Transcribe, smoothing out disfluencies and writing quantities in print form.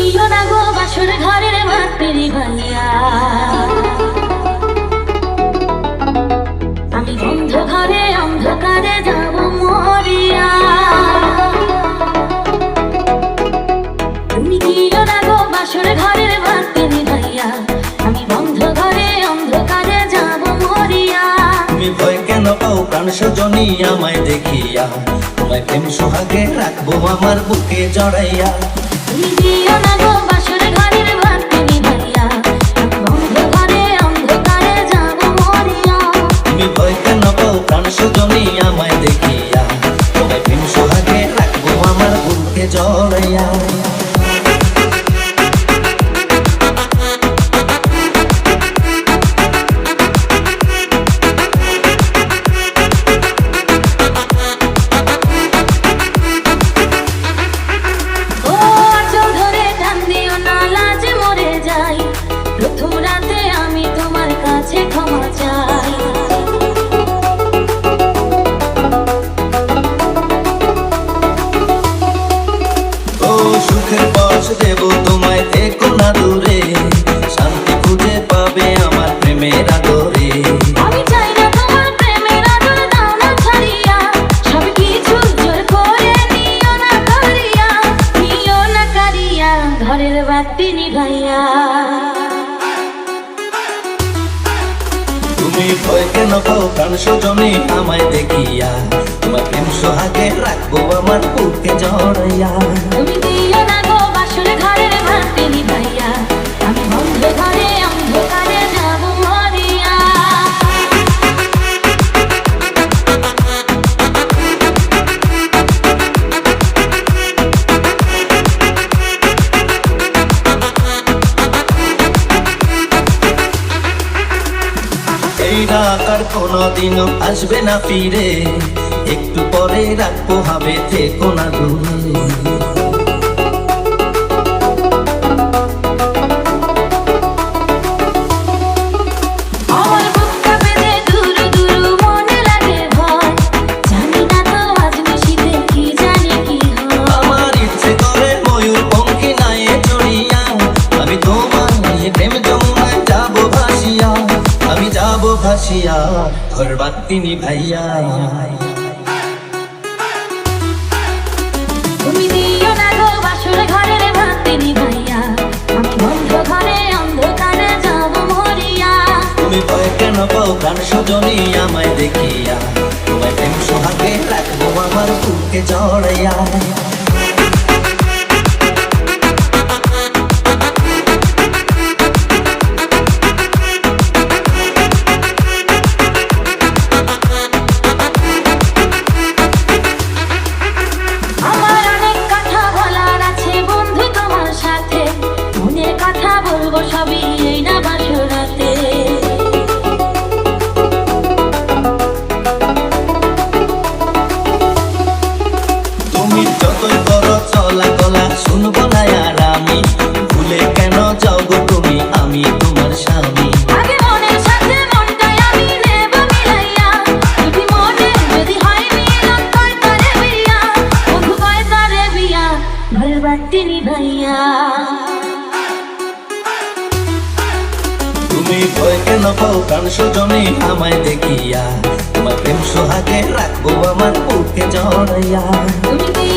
দিও না গো বাসর ঘরের ভাতেরি ভাইয়া, আমি বন্ধ ঘরে অন্ধকারে যাব মরিয়া। তুমি দিও না গো বাসর ঘরের ভাতেরি ভাইয়া, আমি বন্ধ ঘরে অন্ধকারে যাব মরিয়া। তুমি ভয় কেন পাও প্রাণ সজনী আমায় দেখিয়া, তোমায় প্রেম সোহাগে রাখবো আমার বুকে জড়াইয়া। তুমি দিও না গো বাসর ঘরের ভাতেরি ভাইয়া, আমি বন্ধ ঘরে অন্ধকারে যাব মরিয়া। তুমি ভয় কেন পাও প্রাণ সজনী আমায় দেখিয়া, তোমায় প্রেম সোহাগে রাখবো আমার বুকে জড়াইয়া। প্রথম রাতে আমি তোমার কাছে ক্ষমা চাই, ও সুখের পথ দেব তোমায়, দেখো না দূরে, শান্তি খুঁজে পাবে আমার প্রেমের আদরে। আমি চাই না তোমার প্রেমের আদর দাও না ছাড়িয়া, সব কিছু জোর করে নিও না কারিয়া, নিও না কারিয়া ঘরের বাতি নিভাইয়া। তুমি ভয় কেন পাও প্রাণ সজনী আমায় দেখিয়া, তোমার প্রেম সোহাগে রাখবো আমার বুকে জড়াইয়া। তুমি দিও না গো বাসর ঘরের ভাতে নিভাইয়া, আমি বন্ধ ঘরে অন্ধকারে যাব মরিয়া। এই রাত আর কোনোদিনও আসবে না ফিরে, একটু পরে রাখবো হবে থেকো না দূরে। আমার বুকটা বেঁধে দুরু দুরু মনে লাগে ভয়, জানি না তো আজ নিশিতে কি জানি কি হয়। আমার ইচ্ছে করে ময়ূর পঙ্খী নায়ে চড়িয়া, আমি তোমার নিয়ে প্রেম যমুনায় যাবো ভাসিয়া, আমি যাবো ভাসিয়া ঘর বাতি নিভাইয়া। তুমি দিও না গো বাসর ঘরের ভাতে নিভাইয়া, আমি বন্ধ ঘরে অন্ধকারে যাব মরিয়া। তুমি ভয় কেন পাও প্রাণ সজনী আমায় দেখিয়া, তোমায় প্রেম সোহাগে রাখবো আমার বুকে জড়াইয়া। আমার অনেক কথা বলার আছে বন্ধু তোমার সাথে, মনের কথা বলবো সবই এই না বাসরাতে। তুমি যতই করো চলা গলা শুনবো না আর আমি, ভুলে কেন যাও গো তুমি, আমি তোমার স্বামী। আগে মনের সাথে মনটাই আমি নেব মিলাইয়া, যদি মনে যদি হয় মিলন কয় তারে বিয়া, বন্ধু কয় তারে বিয়া ঘরের বাতি নিভাইয়া। তুমি ভয় কেন পাও প্রাণ সজনী আমায় দেখিয়া, তোমার প্রেম সোহাগে রাখবো আমার বুকে জড়াইয়া। তুমি